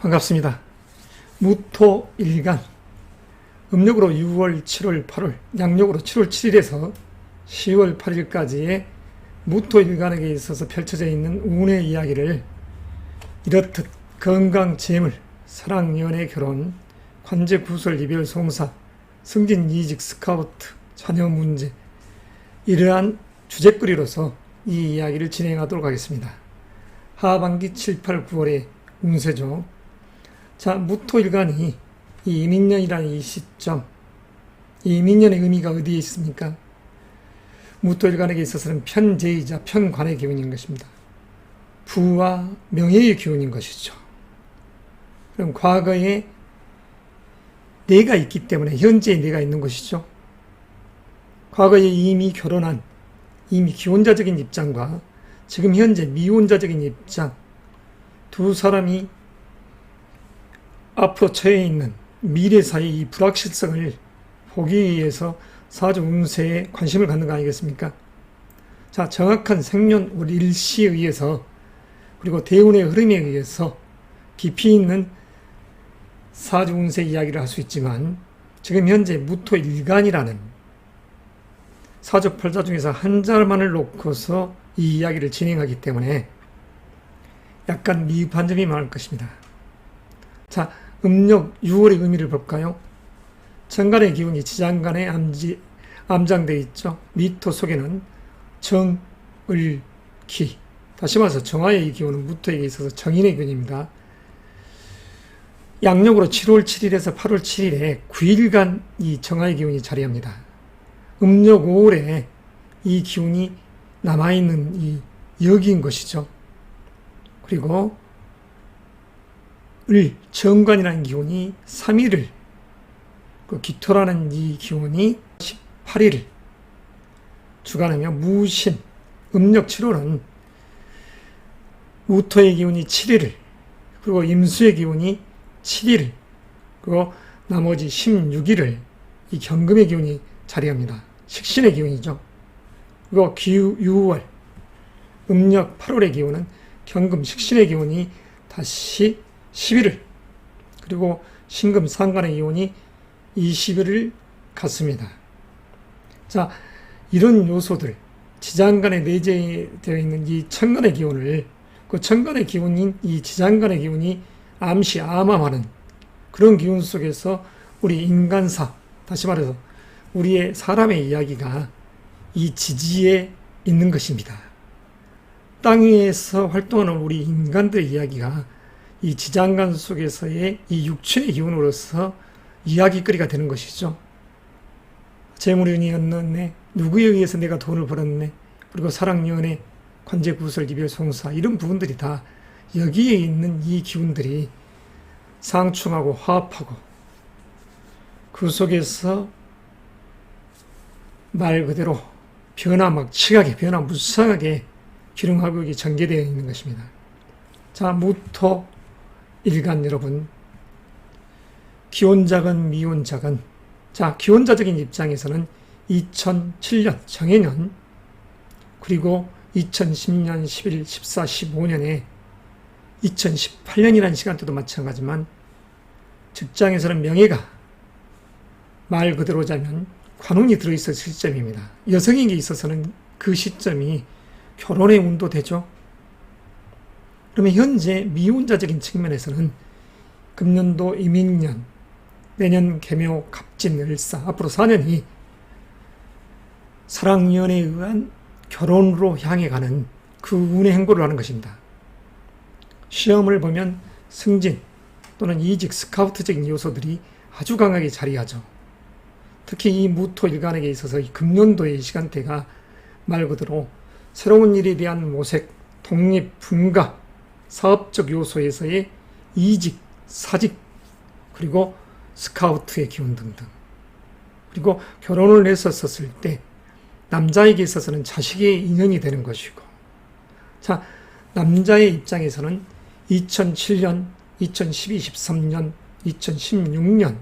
반갑습니다. 무토일간, 음력으로 6월, 7월, 8월, 양력으로 7월 7일에서 10월 8일까지의 무토일간에게 있어서 펼쳐져 있는 운의 이야기를 이렇듯 건강, 재물, 사랑, 연애, 결혼, 관제, 구설, 이별, 송사, 승진, 이직, 스카우트, 자녀 문제, 이러한 주제거리로서 이 이야기를 진행하도록 하겠습니다. 하반기 7, 8, 9월의 운세죠. 자, 무토일간이 이 이민년이라는 이 시점, 이 이민년의 의미가 어디에 있습니까? 무토일간에게 있어서는 편재이자 편관의 기운인 것입니다. 부와 명예의 기운인 것이죠. 그럼 과거에 내가 있기 때문에 현재의 내가 있는 것이죠. 과거에 이미 결혼한, 이미 기혼자적인 입장과 지금 현재 미혼자적인 입장, 두 사람이 앞으로 처해 있는 미래 사이의 이 불확실성을 보기 위해서 사주 운세에 관심을 갖는 거 아니겠습니까? 자, 정확한 생년 일시에 의해서 그리고 대운의 흐름에 의해서 깊이 있는 사주 운세 이야기를 할 수 있지만 지금 현재 무토일간이라는 사주 팔자 중에서 한 자만을 놓고서 이 이야기를 진행하기 때문에 약간 미흡한 점이 많을 것입니다. 자, 음력 6월의 의미를 볼까요? 정간의 기운이 지장간에 암장되어 있죠. 미토 속에는 정, 을, 기. 다시 말해서 정화의 이 기운은 무토에게 있어서 정인의 기운입니다. 양력으로 7월 7일에서 8월 7일에 9일간 이 정화의 기운이 자리합니다. 음력 5월에 이 기운이 남아있는 이 여기인 것이죠. 그리고 정관이라는 기운이 3일을, 그 기토라는 이 기운이 18일을 주관하며 무신, 음력 7월은 무토의 기운이 7일을, 그리고 임수의 기운이 7일, 그리고 나머지 16일을 이 경금의 기운이 자리합니다. 식신의 기운이죠. 그리고 6월, 음력 8월의 기운은 경금, 식신의 기운이 다시 11일, 그리고 신금, 상관의 기운이 20일을 갖습니다. 자, 이런 요소들, 지장간에 내재되어 있는 이 천간의 기운을, 그 천간의 기운인 이 지장간의 기운이 암시암암하는 그런 기운 속에서 우리 인간사, 다시 말해서 우리의 사람의 이야기가 이 지지에 있는 것입니다. 땅 위에서 활동하는 우리 인간들의 이야기가 이 지장간 속에서의 이 육체의 기운으로서 이야기거리가 되는 것이죠. 재물운이 얻었네, 누구에 의해서 내가 돈을 벌었네, 그리고 사랑, 연애, 관제, 구설, 이별, 송사, 이런 부분들이 다 여기에 있는 이 기운들이 상충하고 화합하고 그 속에서 말 그대로 변화막측하게, 변화무쌍하게 기름화국이 전개되어 있는 것입니다. 자, 무토일간 여러분, 기혼자건 미혼자건, 자, 기혼자적인 입장에서는 2007년 정해년, 그리고 2010년 11, 14, 15년에 2018년이라는 시간대도 마찬가지지만 직장에서는 명예가 말 그대로 자면 관운이 들어있을 시점입니다. 여성에게 있어서는 그 시점이 결혼의 운도 되죠. 그러면 현재 미혼자적인 측면에서는 금년도 이민년, 내년 개묘, 갑진, 을사, 앞으로 4년이 사랑, 연애에 의한 결혼으로 향해 가는 그 운의 행보를 하는 것입니다. 시험을 보면 승진 또는 이직, 스카우트적인 요소들이 아주 강하게 자리하죠. 특히 이 무토일간에게 있어서 이 금년도의 시간대가 말 그대로 새로운 일에 대한 모색, 독립, 분가, 사업적 요소에서의 이직, 사직, 그리고 스카우트의 기운 등등. 그리고 결혼을 했었을 때 남자에게 있어서는 자식의 인연이 되는 것이고, 자, 남자의 입장에서는 2007년, 2012, 13년, 2016년,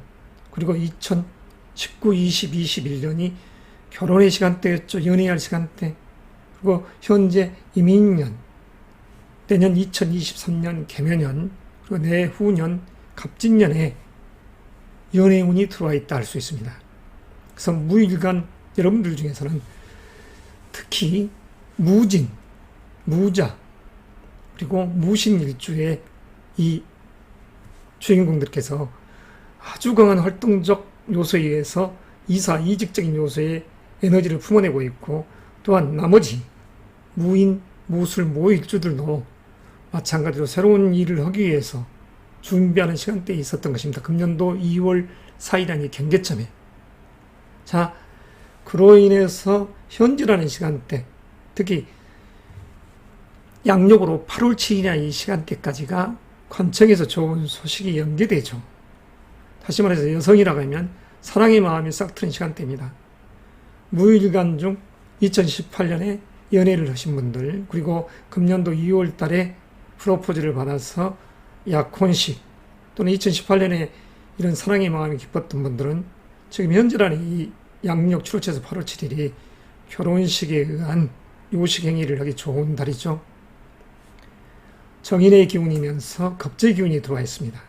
그리고 2019, 20, 21년이 결혼의 시간대였죠. 연애할 시간대. 그리고 현재 이민년, 내년 2023년 개묘년, 그리고 내후년 갑진년에 연애운이 들어와 있다 할 수 있습니다. 그래서 무일간 여러분들 중에서는 특히 무진, 무자, 그리고 무신일주의 이 주인공들께서 아주 강한 활동적 요소에 의해서 이사, 이직적인 요소의 에너지를 품어내고 있고, 또한 나머지 무인, 무술, 무일주들도 마찬가지로 새로운 일을 하기 위해서 준비하는 시간대에 있었던 것입니다. 금년도 2월 4일이라는 이 경계점에. 자, 그로 인해서 현재라는 시간대, 특히 양력으로 8월 7일이라는 이 시간대까지가 관청에서 좋은 소식이 연계되죠. 다시 말해서 여성이라고 하면 사랑의 마음이 싹 트는 시간대입니다. 무일간 중 2018년에 연애를 하신 분들, 그리고 금년도 2월 달에 프로포즈를 받아서 약혼식, 또는 2018년에 이런 사랑의 마음이 깊었던 분들은 지금 현재라는 이 양력 7월째에서 8월 7일이 결혼식에 의한 요식 행위를 하기 좋은 달이죠. 정인의 기운이면서 겁재의 기운이 들어와 있습니다.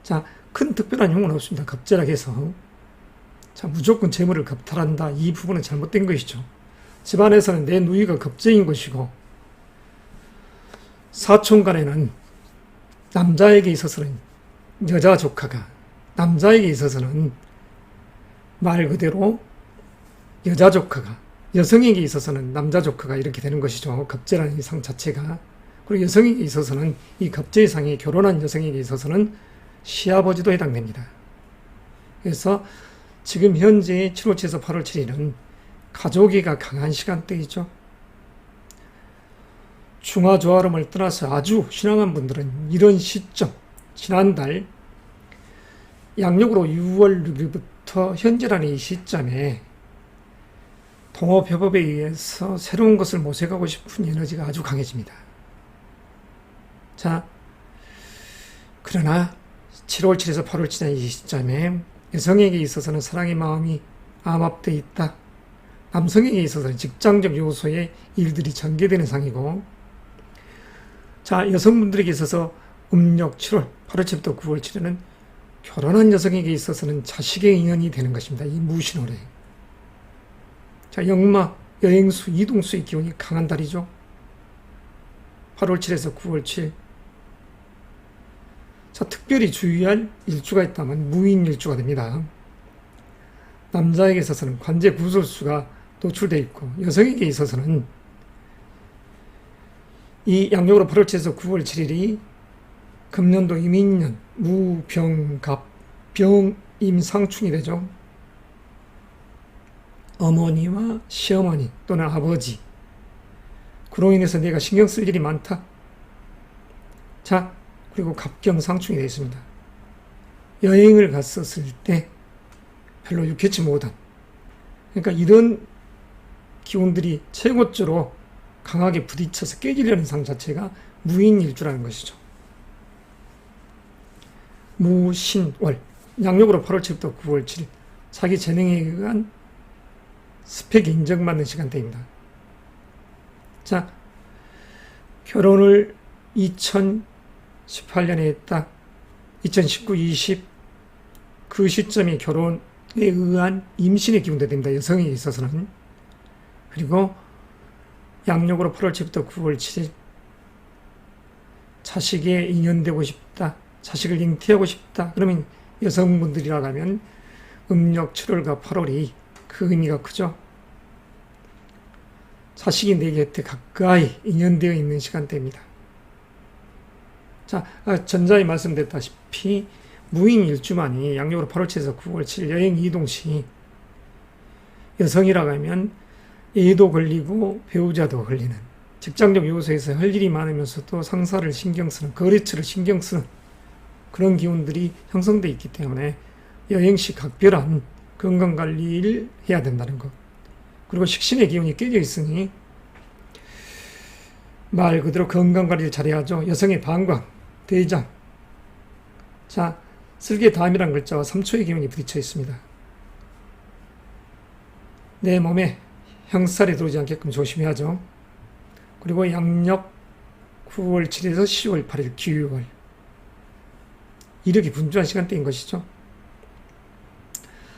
자, 큰 특별한 용어는 없습니다. 겁재라 해서. 자, 무조건 재물을 겁탈한다. 이 부분은 잘못된 것이죠. 집안에서는 내 누이가 겁재인 것이고, 사촌 간에는 남자에게 있어서는 여자 조카가, 남자에게 있어서는 말 그대로 여자 조카가, 여성에게 있어서는 남자 조카가 이렇게 되는 것이죠. 겁재라는 이 상 자체가. 그리고 여성에게 있어서는 이 겁재의 상이 결혼한 여성에게 있어서는 시아버지도 해당됩니다. 그래서 지금 현재 7월째에서 8월 7일은 가족애가 강한 시간대이죠. 중화조화름을 떠나서 아주 신앙한 분들은 이런 시점, 지난달 양력으로 6월 6일부터 현재라는 이 시점에 동업협업에 의해서 새로운 것을 모색하고 싶은 에너지가 아주 강해집니다. 자, 그러나 7월 7일에서 8월 7일 이 시점에 여성에게 있어서는 사랑의 마음이 암압되어 있다. 남성에게 있어서는 직장적 요소의 일들이 전개되는 상이고, 자, 여성분들에게 있어서 음력 7월, 8월 7일부터 9월 7일은 결혼한 여성에게 있어서는 자식의 인연이 되는 것입니다. 이 무신월에. 자, 역마, 여행수, 이동수의 기운이 강한 달이죠. 8월 7일에서 9월 7일. 자, 특별히 주의할 일주가 있다면 무인일주가 됩니다. 남자에게 있어서는 관제 구설수가 노출되어 있고, 여성에게 있어서는 이 양력으로 8월 7일에서 9월 7일이 금년도 이민년 무병갑 병임상충이 되죠. 어머니와 시어머니 또는 아버지, 그로 인해서 내가 신경 쓸 일이 많다. 자, 그리고 갑경상충이 되어 있습니다. 여행을 갔었을 때 별로 유쾌치 못한, 그러니까 이런 기운들이 최고조로 강하게 부딪혀서 깨지려는 상 자체가 무인일주라는 것이죠. 무신월, 양력으로 8월 7일부터 9월 7일, 자기 재능에 의한 스펙이 인정받는 시간대입니다. 자, 결혼을 2018년에 했다. 2019, 20, 그 시점이 결혼에 의한 임신의 기운도 됩니다. 여성에 있어서는. 그리고 양력으로 8월 7일부터 9월 7일, 자식에 인연되고 싶다. 자식을 잉태하고 싶다. 그러면 여성분들이라고 하면 음력 7월과 8월이 그 의미가 크죠. 자식이 내 곁에 가까이 인연되어 있는 시간대입니다. 자, 전자에 말씀드렸다시피 무인일주만이 양력으로 8월 7일에서 9월 7일 여행 이동 시 여성이라고 하면 애도 걸리고 배우자도 걸리는, 직장적 요소에서 할 일이 많으면서도 상사를 신경 쓰는, 거래처를 신경 쓰는 그런 기운들이 형성되어 있기 때문에 여행 시 각별한 건강관리를 해야 된다는 것. 그리고 식신의 기운이 깨져 있으니 말 그대로 건강관리를 잘해야죠. 여성의 방광, 대장. 자, 쓸개 담이란 글자와 3초의 기운이 부딪혀 있습니다. 내 몸에 형살이 들어오지 않게끔 조심해야죠. 그리고 양력 9월 7일에서 10월 8일 기유월, 이력이 분주한 시간대인 것이죠.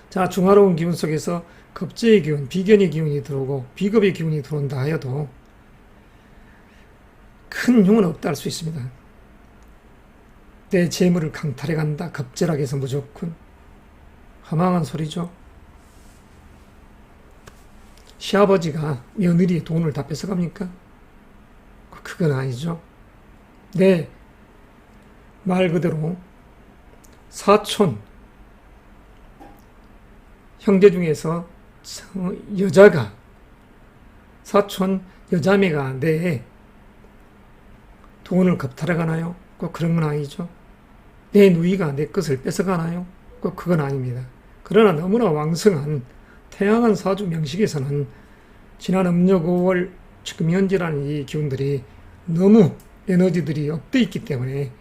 자, 중화로운 기운 속에서 겁재의 기운, 비견의 기운이 들어오고 비겁의 기운이 들어온다 하여도 큰 흉은 없다 할 수 있습니다. 내 재물을 강탈해 간다. 겁재라고 해서 무조건 허망한 소리죠. 시아버지가 며느리의 돈을 다 뺏어갑니까? 그건 아니죠. 네, 말 그대로 사촌, 형제 중에서 여자가, 사촌 여자매가 내 돈을 겁탈해 가나요? 꼭 그런 건 아니죠. 내 누이가 내 것을 뺏어가나요? 꼭 그건 아닙니다. 그러나 너무나 왕성한 태양한 사주 명식에서는 지난 음력 5월 지금 현재라는 이 기운들이 너무 에너지들이 업돼 있기 때문에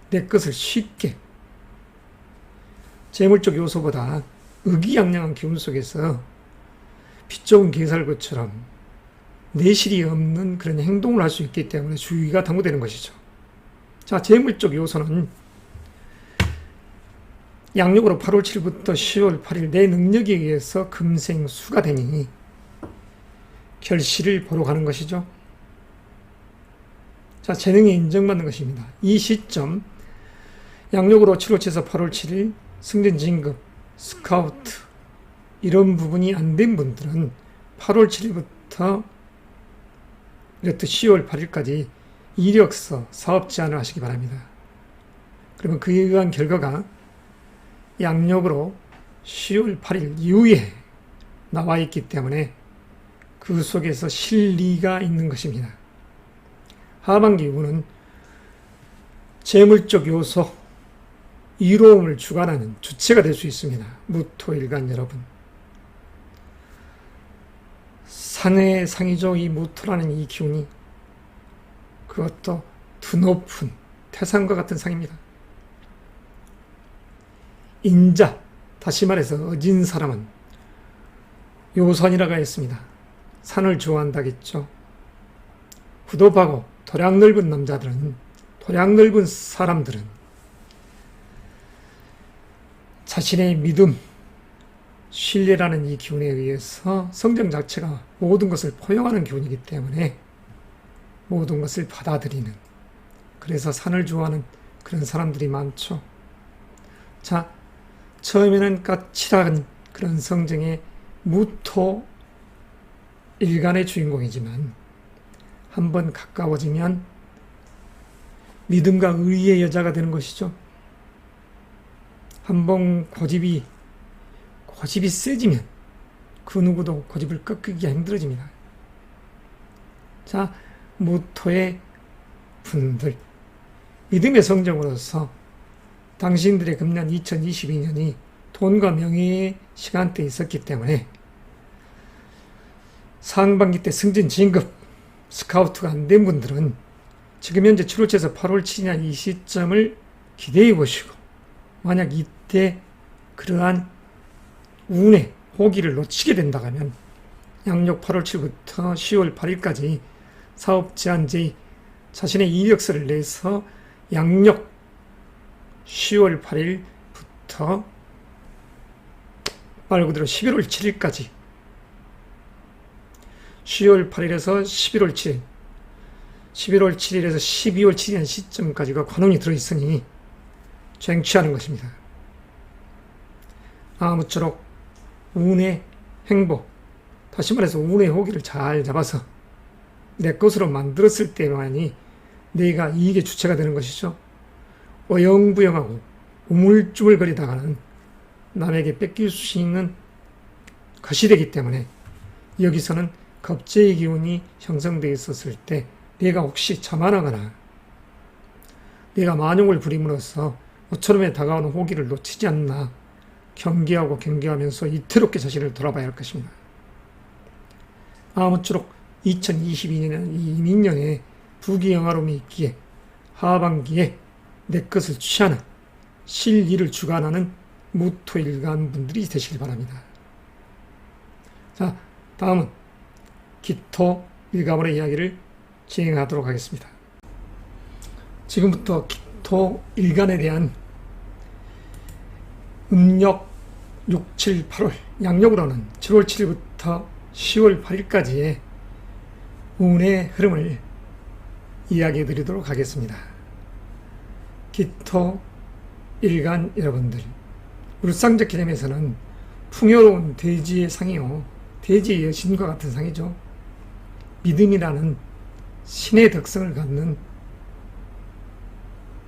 내 것을 쉽게 재물적 요소보다 의기양양한 기운 속에서 빛 좋은 개살구처럼 내실이 없는 그런 행동을 할 수 있기 때문에 주의가 당부되는 것이죠. 자, 재물적 요소는 양력으로 8월 7일부터 10월 8일 내 능력에 의해서 금생수가 되니 결실을 보러 가는 것이죠. 자, 재능이 인정받는 것입니다. 이 시점 양력으로 7월 7에서 8월 7일 승진 진급, 스카우트 이런 부분이 안 된 분들은 8월 7일부터 이렇듯 10월 8일까지 이력서, 사업 제안을 하시기 바랍니다. 그러면 그에 의한 결과가 양력으로 10월 8일 이후에 나와 있기 때문에 그 속에서 실리가 있는 것입니다. 하반기 이후는 재물적 요소, 이로움을 주관하는 주체가 될 수 있습니다. 무토일간 여러분. 산의 상이죠. 이 무토라는 이 기운이 그것도 드높은 태산과 같은 상입니다. 인자, 다시 말해서 어진 사람은 요산이라고 했습니다. 산을 좋아한다겠죠. 후덥하고 도량 넓은 남자들은, 도량 넓은 사람들은 자신의 믿음, 신뢰라는 이 기운에 의해서 성정 자체가 모든 것을 포용하는 기운이기 때문에 모든 것을 받아들이는, 그래서 산을 좋아하는 그런 사람들이 많죠. 자, 처음에는 까칠한 그런 성정의 무토 일간의 주인공이지만 한번 가까워지면 믿음과 의리의 여자가 되는 것이죠. 한번 고집이 세지면 그 누구도 고집을 꺾기가 힘들어집니다. 자, 무토의 분들, 믿음의 성정으로서 당신들의 금년 2022년이 돈과 명예의 시간대에 있었기 때문에 상반기 때 승진 진급, 스카우트가 안 된 분들은 지금 현재 7월 7에서 8월 7일 이 시점을 기대해 보시고, 만약 이때 그러한 운의 호기를 놓치게 된다 하면 양력 8월 7일부터 10월 8일까지 사업 제한 제의 자신의 이력서를 내서 양력 10월 8일부터 말 그대로 11월 7일까지 10월 8일에서 11월 7일 11월 7일에서 12월 7일 시점까지가 관운이 들어있으니 쟁취하는 것입니다. 아무쪼록 운의 행복, 다시 말해서 운의 호기를 잘 잡아서 내 것으로 만들었을 때만이 내가 이익의 주체가 되는 것이죠. 어영부영하고 우물쭈물거리다가는 남에게 뺏길 수 있는 것이 되기 때문에 여기서는 겁재의 기운이 형성되어 있었을 때 내가 혹시 자만하거나 내가 만용을 부림으로써 모처럼에 다가오는 호기를 놓치지 않나 경계하고 경계하면서 이태롭게 자신을 돌아봐야 할 것입니다. 아무쪼록 2022년은 이 이민년에 부귀영화로움이 있기에 하반기에 내 것을 취하는 실리를 주관하는 무토일간 분들이 되시길 바랍니다. 자, 다음은 기토 일가물의 이야기를 진행하도록 하겠습니다. 지금부터 기토 일간에 대한 음력 6, 7, 8월, 양력으로는 7월 7일부터 10월 8일까지의 운의 흐름을 이야기해 드리도록 하겠습니다. 기토 일간 여러분들, 울상적 개념에서는 풍요로운 대지의 상이요, 대지의 여신과 같은 상이죠. 믿음이라는 신의 덕성을 갖는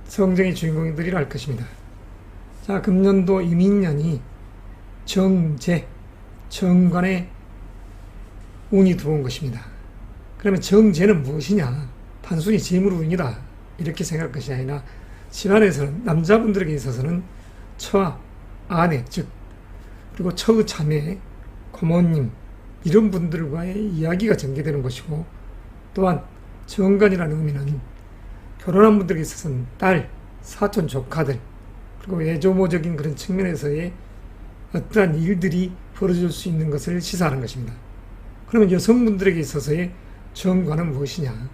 성정의 주인공들이라 할 것입니다. 자, 금년도 이민년이 정제, 정관의 운이 들어온 것입니다. 그러면 정제는 무엇이냐? 단순히 재물운이다, 이렇게 생각할 것이 아니라 집안에서는 남자분들에게 있어서는 처와 아내, 즉 그리고 처의 자매, 고모님 이런 분들과의 이야기가 전개되는 것이고, 또한 정관이라는 의미는 결혼한 분들에게 있어서는 딸, 사촌, 조카들, 그리고 외조모적인 그런 측면에서의 어떠한 일들이 벌어질 수 있는 것을 시사하는 것입니다. 그러면 여성분들에게 있어서의 정관은 무엇이냐?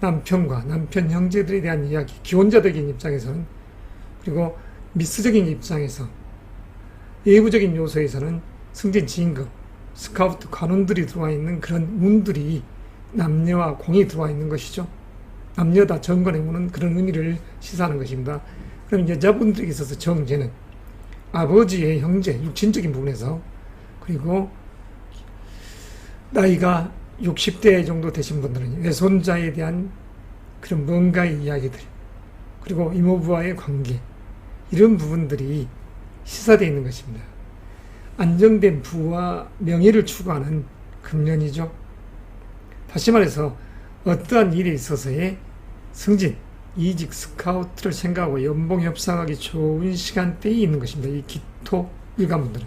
남편과 남편 형제들에 대한 이야기, 기혼자적인 입장에서는, 그리고 미스적인 입장에서 외부적인 요소에서는 승진, 진급, 스카우트, 관원들이 들어와 있는 그런 운들이 남녀와 공이 들어와 있는 것이죠. 남녀 다 정관의 운은 그런 의미를 시사하는 것입니다. 그럼 여자분들에게 있어서 정제는 아버지의 형제, 육친적인 부분에서, 그리고 나이가 60대 정도 되신 분들은 외손자에 대한 그런 뭔가의 이야기들, 그리고 이모부와의 관계, 이런 부분들이 시사되어 있는 것입니다. 안정된 부와 명예를 추구하는 금년이죠. 다시 말해서 어떠한 일에 있어서의 승진, 이직, 스카우트를 생각하고 연봉 협상하기 좋은 시간대에 있는 것입니다. 이 기토 일간분들은.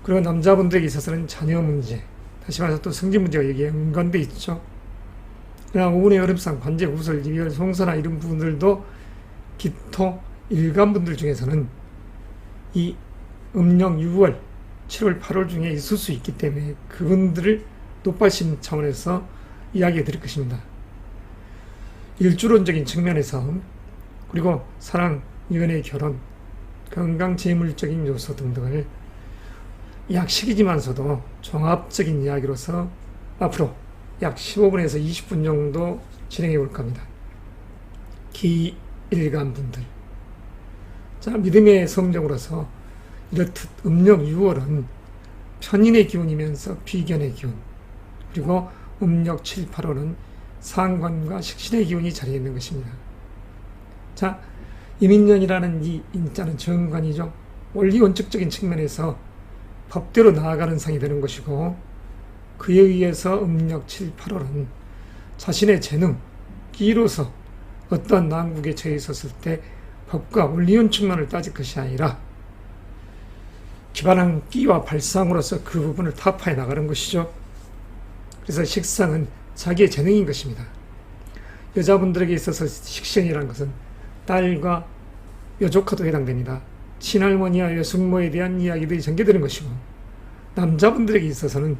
그리고 남자분들에게 있어서는 자녀 문제, 다시 말해서 또 승진 문제가 여기에 연관되어 있죠. 그러나 운의 흐름상 관제, 구설, 이별, 송사나 이런 부분들도 기토 일간분들 중에서는 이 음력 6월, 7월, 8월 중에 있을 수 있기 때문에 그분들을 높아신 차원에서 이야기해 드릴 것입니다. 일주론적인 측면에서, 그리고 사랑, 연애, 결혼, 건강, 재물적인 요소 등등을 약식이지만서도 종합적인 이야기로서 앞으로 약 15분에서 20분 정도 진행해 볼 겁니다. 기일간분들, 자, 믿음의 성정으로서 이렇듯 음력 6월은 편인의 기운이면서 비견의 기운, 그리고 음력 7, 8월은 상관과 식신의 기운이 자리에 있는 것입니다. 자, 이민년이라는 이 인자는 정관이죠. 원리 원칙적인 측면에서 법대로 나아가는 상이 되는 것이고, 그에 의해서 음력 7, 8월은 자신의 재능, 끼로서 어떠한 난국에 처해 있었을 때 법과 원리 원칙만을 따질 것이 아니라 기반한 끼와 발상으로서 그 부분을 타파해 나가는 것이죠. 그래서 식상은 자기의 재능인 것입니다. 여자분들에게 있어서 식신이라는 것은 딸과 여조카도 해당됩니다. 친할머니와 여숙모에 대한 이야기들이 전개되는 것이고, 남자분들에게 있어서는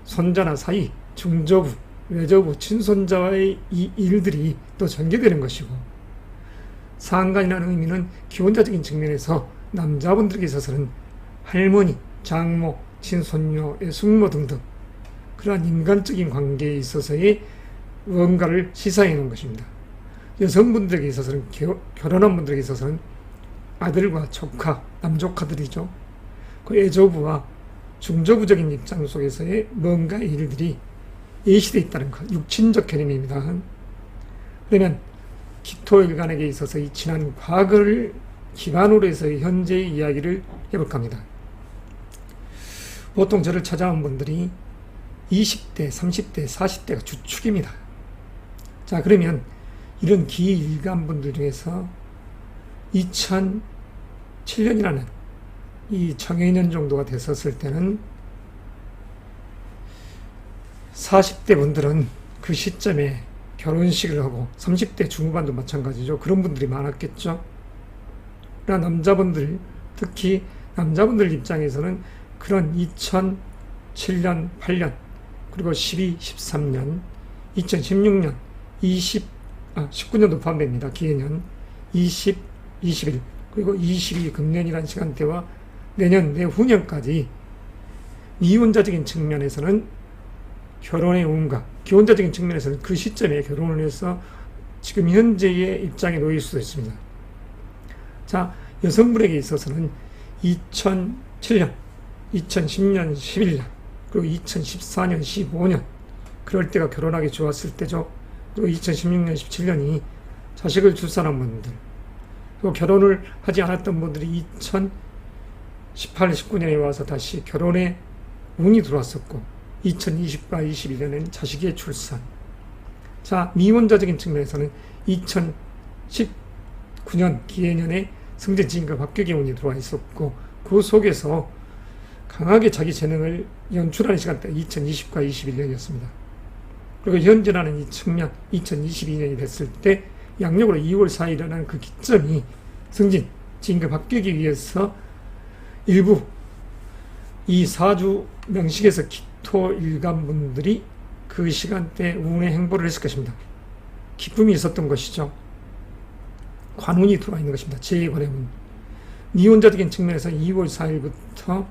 손자나 사이, 중조부, 외조부, 친손자와의 이 일들이 또 전개되는 것이고, 상간이라는 의미는 기혼자적인 측면에서 남자분들에게 있어서는 할머니, 장모, 친손녀, 여숙모 등등 그러한 인간적인 관계에 있어서의 뭔가를 시사해 놓은 것입니다. 여성분들에게 있어서는, 결혼한 분들에게 있어서는 아들과 조카, 남조카들이죠. 그 애조부와 중조부적인 입장 속에서의 뭔가 일들이 예시되어 있다는 것, 육친적 개념입니다. 그러면 기토일간에게 있어서 이 지난 과거를 기반으로 해서 현재의 이야기를 해볼까 합니다. 보통 저를 찾아온 분들이 20대, 30대, 40대가 주축입니다. 자, 그러면 이런 기일간 분들 중에서 2007년이라는 이 청해년 정도가 됐었을 때는 40대 분들은 그 시점에 결혼식을 하고, 30대 중후반도 마찬가지죠. 그런 분들이 많았겠죠. 그러나 남자분들, 특히 남자분들 입장에서는 그런 2007년, 8년, 그리고 12, 13년, 2016년, 19년도 포함됩니다. 기해년, 20, 21, 그리고 22금년이라는 시간대와 내년 내후년까지 미혼자적인 측면에서는 결혼의 운과 기혼자적인 측면에서는 그 시점에 결혼을 해서 지금 현재의 입장에 놓일 수도 있습니다. 자, 여성분에게 있어서는 2007년, 2010년, 11년, 그리고 2014년, 15년 그럴 때가 결혼하기 좋았을 때죠. 그리고 2016년, 17년이 자식을 출산한 분들, 그리고 결혼을 하지 않았던 분들이 2018, 19년에 와서 다시 결혼의 운이 들어왔었고 2020과 21년에는 자식의 출산. 자, 미혼자적인 측면에서는 2019년 기해년에 승진 지인과 합격의 운이 들어와 있었고 그 속에서 강하게 자기 재능을 연출하는 시간대 2020과 21년이었습니다. 그리고 현재라는 이 측면 2022년이 됐을 때 양력으로 2월 4일이라는 그 기점이 승진 지인급 합격이 위해서 일부 이 사주 명식에서 기토 일간분들이 그 시간대 운의 행보를 했을 것입니다. 기쁨이 있었던 것이죠. 관운이 들어와 있는 것입니다. 제2관의 운. 미혼자적인 측면에서 2월 4일부터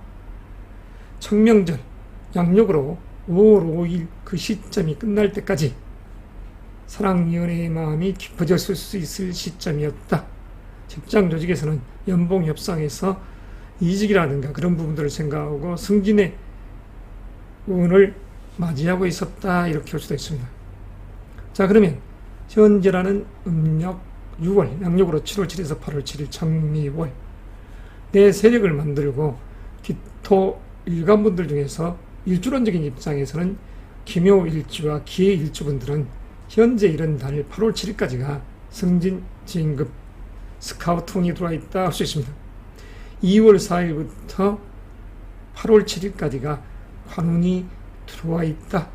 청명절 양력으로 5월 5일 그 시점이 끝날 때까지 사랑 연애의 마음이 깊어졌을 수 있을 시점이었다. 직장 조직에서는 연봉 협상에서 이직이라든가 그런 부분들을 생각하고 승진의 운을 맞이하고 있었다. 이렇게 볼 수도 있습니다. 자, 그러면 현재라는 음력 6월, 양력으로 7월 7일에서 8월 7일 장미월 내 세력을 만들고 기토 일간분들 중에서 일주론적인 입장에서는 기묘일주와 기해일주분들은 현재 이런 달 8월 7일까지가 승진, 진급, 스카우트 운이 들어와 있다 할 수 있습니다. 2월 4일부터 8월 7일까지가 관운이 들어와 있다.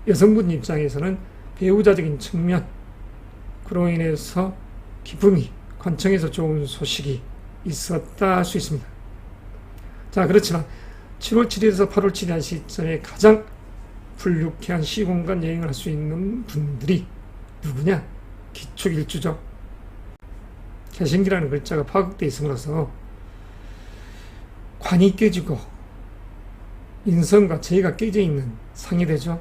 여성분 입장에서는 배우자적인 측면, 그로 인해서 기쁨이, 관청에서 좋은 소식이 있었다 할 수 있습니다. 자, 그렇지만 7월 7일에서 8월 7일 시점에 가장 불유쾌한 시공간 여행을 할 수 있는 분들이 누구냐? 기축일주죠. 개신기라는 글자가 파극되어 있음으로써 관이 깨지고 인성과 재가 깨져 있는 상이 되죠.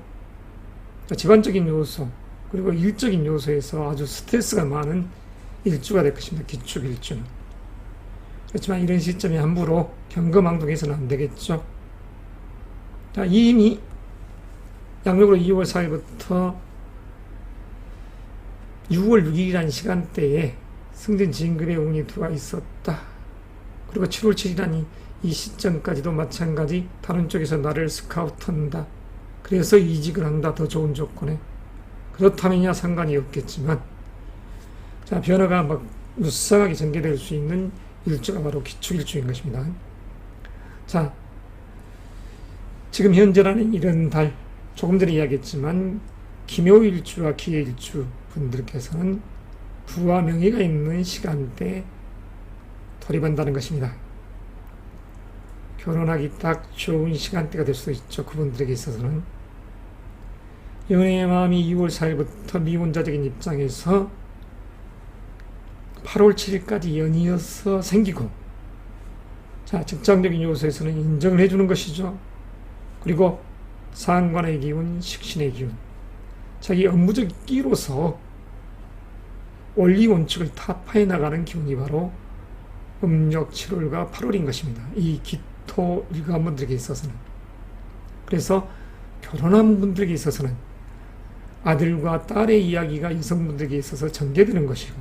집안적인 요소 그리고 일적인 요소에서 아주 스트레스가 많은 일주가 될 것입니다. 기축일주는. 그렇지만 이런 시점에 함부로 경거망동해서는 안 되겠죠. 자, 이미 양력으로 2월 4일부터 6월 6일이라는 시간대에 승진 진급의 운이 들어와 있었다. 그리고 7월 7일이라는 이 시점까지도 마찬가지 다른 쪽에서 나를 스카우트한다. 그래서 이직을 한다. 더 좋은 조건에. 그렇다면야 상관이 없겠지만 자, 변화가 막 무쌍하게 전개될 수 있는 일주가 바로 기축일주인 것입니다. 자, 지금 현재라는 이런 달 조금 전에 이야기했지만 기묘일주와 기해일주 분들께서는 부와 명예가 있는 시간대에 돌입한다는 것입니다. 결혼하기 딱 좋은 시간대가 될 수도 있죠. 그분들에게 있어서는. 연애의 마음이 2월 4일부터 미혼자적인 입장에서 8월 7일까지 연이어서 생기고, 자, 직장적인 요소에서는 인정을 해주는 것이죠. 그리고 상관의 기운, 식신의 기운, 자기 업무적 끼로서 원리 원칙을 타파해 나가는 기운이 바로 음력 7월과 8월인 것입니다. 이 기토 일간분들에게 있어서는. 그래서 결혼한 분들에게 있어서는 아들과 딸의 이야기가 여성분들에게 있어서 전개되는 것이고,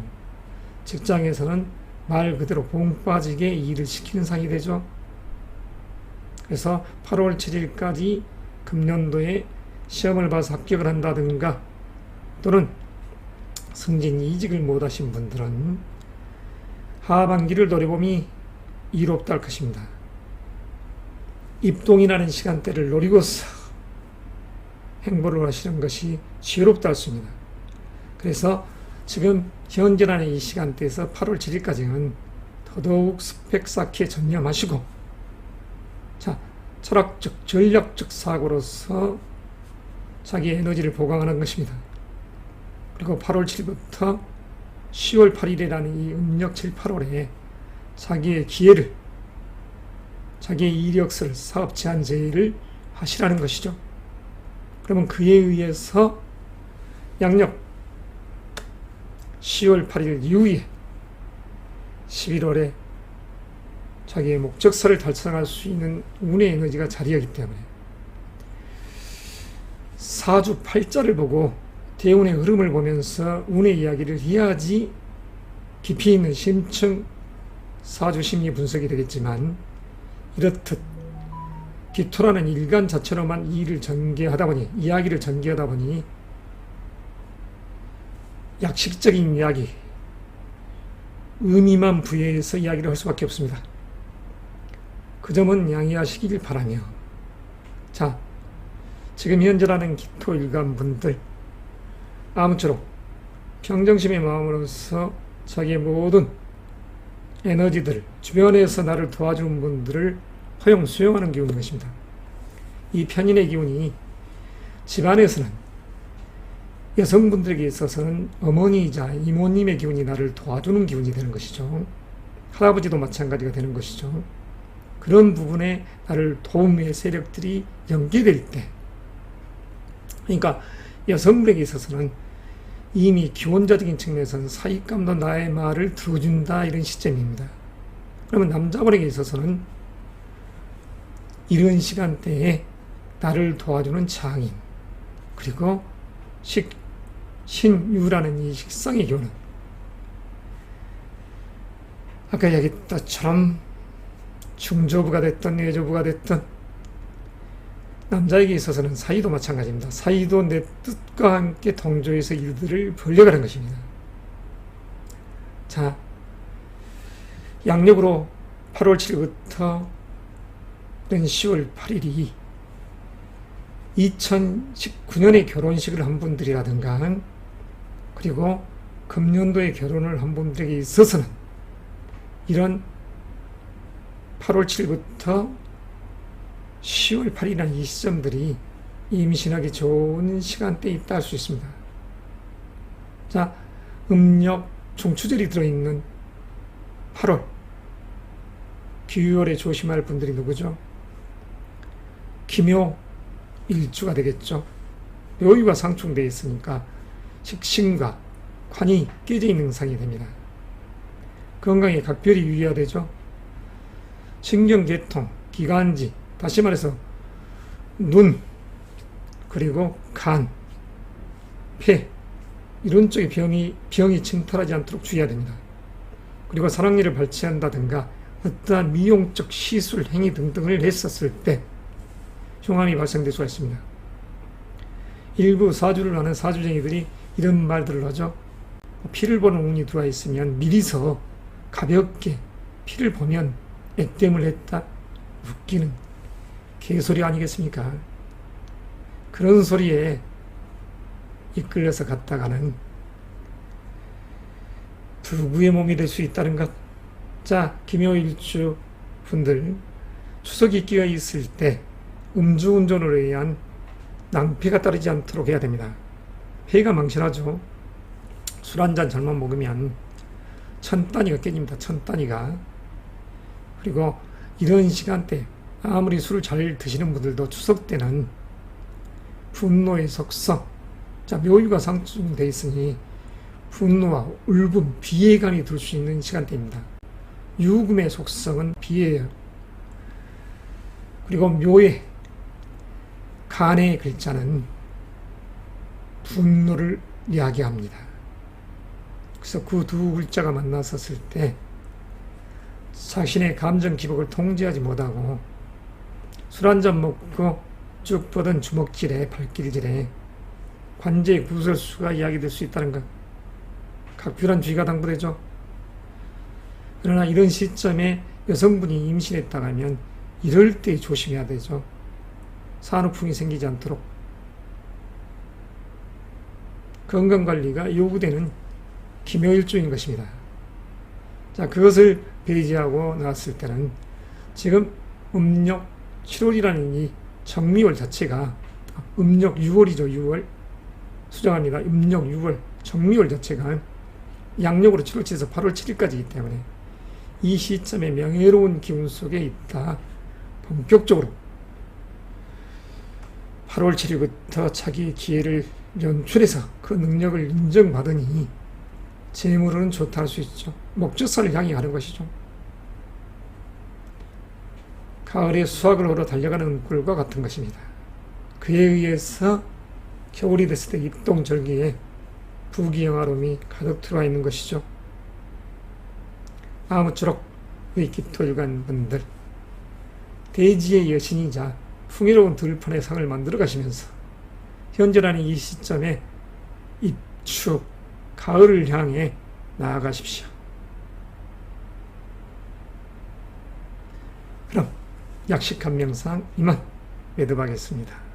직장에서는 말 그대로 봉 빠지게 일을 시키는 상이 되죠. 그래서 8월 7일까지 금년도에 시험을 봐서 합격을 한다든가 또는 승진 이직을 못하신 분들은 하반기를 노려봄이 이롭다 할 것입니다. 입동이라는 시간대를 노리고서 행보를 하시는 것이 지혜롭다 할 수 있습니다. 그래서 지금 현재라는 이 시간대에서 8월 7일까지는 더더욱 스펙 쌓기에 전념하시고, 자, 철학적, 전략적 사고로서 자기 에너지를 보강하는 것입니다. 그리고 8월 7일부터 10월 8일이라는 이 음력 7, 8월에 자기의 기회를, 자기의 이력서를, 사업 제한 제의를 하시라는 것이죠. 그러면 그에 의해서 양력 10월 8일 이후에 11월에 자기의 목적서를 달성할 수 있는 운의 에너지가 자리하기 때문에 사주 팔자를 보고 대운의 흐름을 보면서 운의 이야기를 해야지 깊이 있는 심층 사주 심리 분석이 되겠지만, 이렇듯 기토라는 일간 자체로만 이야기를 전개하다 보니 약식적인 이야기, 의미만 부여해서 이야기를 할 수밖에 없습니다. 그 점은 양해하시길 바라며, 자, 지금 현재라는 기토 일간 분들, 아무쪼록 평정심의 마음으로서 자기의 모든 에너지들, 주변에서 나를 도와주는 분들을 허용, 수용하는 기운인 것입니다. 이 편인의 기운이 집안에서는, 여성분들에게 있어서는 어머니이자 이모님의 기운이 나를 도와주는 기운이 되는 것이죠. 할아버지도 마찬가지가 되는 것이죠. 그런 부분에 나를 도움의 세력들이 연계될 때, 그러니까 여성분에게 있어서는 이미 기원자적인 측면에서는 사익감도 나의 말을 들어준다, 이런 시점입니다. 그러면 남자분에게 있어서는 이런 시간대에 나를 도와주는 장인, 그리고 신유라는 이 식성의 교는 아까 이야기했던 것처럼 중조부가 됐든 외조부가 됐든 남자에게 있어서는 사이도 마찬가지입니다. 사이도 내 뜻과 함께 동조해서 일들을 벌려가는 것입니다. 자, 양력으로 8월 7일부터 10월 8일이 2019년에 결혼식을 한 분들이라든가, 그리고 금년도에 결혼을 한 분들에게 있어서는 이런 8월 7일부터 10월 8일이라는 이 시점들이 임신하기 좋은 시간대에 있다 할 수 있습니다. 자, 음력 중추절이 들어있는 8월, 기유월에 조심할 분들이 누구죠? 기묘 일주가 되겠죠. 묘유가 상충되어 있으니까 식신과 관이 깨져 있는 상이 됩니다. 건강에 각별히 유의해야 되죠. 신경계통, 기관지, 다시 말해서 눈, 그리고 간, 폐, 이런 쪽에 병이 침탈하지 않도록 주의해야 됩니다. 그리고 산악리를 발치한다든가 어떠한 미용적 시술, 행위 등등을 했었을 때 흉암이 발생될 수가 있습니다. 일부 사주를 하는 사주쟁이들이 이런 말들을 하죠. 피를 보는 운이 들어와 있으면 미리서 가볍게 피를 보면 액땜을 했다. 웃기는 개소리 아니겠습니까? 그런 소리에 이끌려서 갔다가는 불구의 몸이 될 수 있다는 것. 자, 기묘일주 분들, 추석이 끼어 있을 때 음주운전으로 의한 낭패가 따르지 않도록 해야 됩니다. 폐가 망신하죠. 술 한잔 잘못 먹으면 천단위가 깨집니다. 천단위가. 그리고 이런 시간대, 아무리 술을 잘 드시는 분들도 추석 때는 분노의 속성, 자, 묘유가 상충되어 있으니 분노와 울분, 비애감이 들 수 있는 시간대입니다. 유금의 속성은 비애예요. 그리고 묘의 간의 글자는 분노를 이야기합니다. 그래서 그 두 글자가 만났었을 때 자신의 감정 기복을 통제하지 못하고 술 한잔 먹고 쭉 뻗은 주먹질에 발길질에 관제의 구설수가 이야기될 수 있다는 것. 각별한 주의가 당부되죠. 그러나 이런 시점에 여성분이 임신했다가 하면 이럴 때 조심해야 되죠. 산후풍이 생기지 않도록. 건강관리가 요구되는 기묘일주인 것입니다. 자, 그것을 배제하고 나왔을 때는 지금 음력 7월이라는 이 정미월 자체가 음력 6월이죠. 6월. 수정합니다. 음력 6월 정미월 자체가 양력으로 7월 7일에서 8월 7일까지이기 때문에 이 시점에 명예로운 기운 속에 있다. 본격적으로 8월 7일부터 자기 기회를 연출해서 그 능력을 인정받으니 재물은 좋다 할 수 있죠. 목적사를 향해 가는 것이죠. 가을에 수확을 하러 달려가는 꿀과 같은 것입니다. 그에 의해서 겨울이 됐을 때 입동절기에 부귀영화로움이 가득 들어와 있는 것이죠. 아무쪼록 의기토일관 분들, 대지의 여신이자 풍요로운 들판의 상을 만들어 가시면서 현재라는 이 시점에 입축, 가을을 향해 나아가십시오. 그럼 약식한 명상 이만 매듭하겠습니다.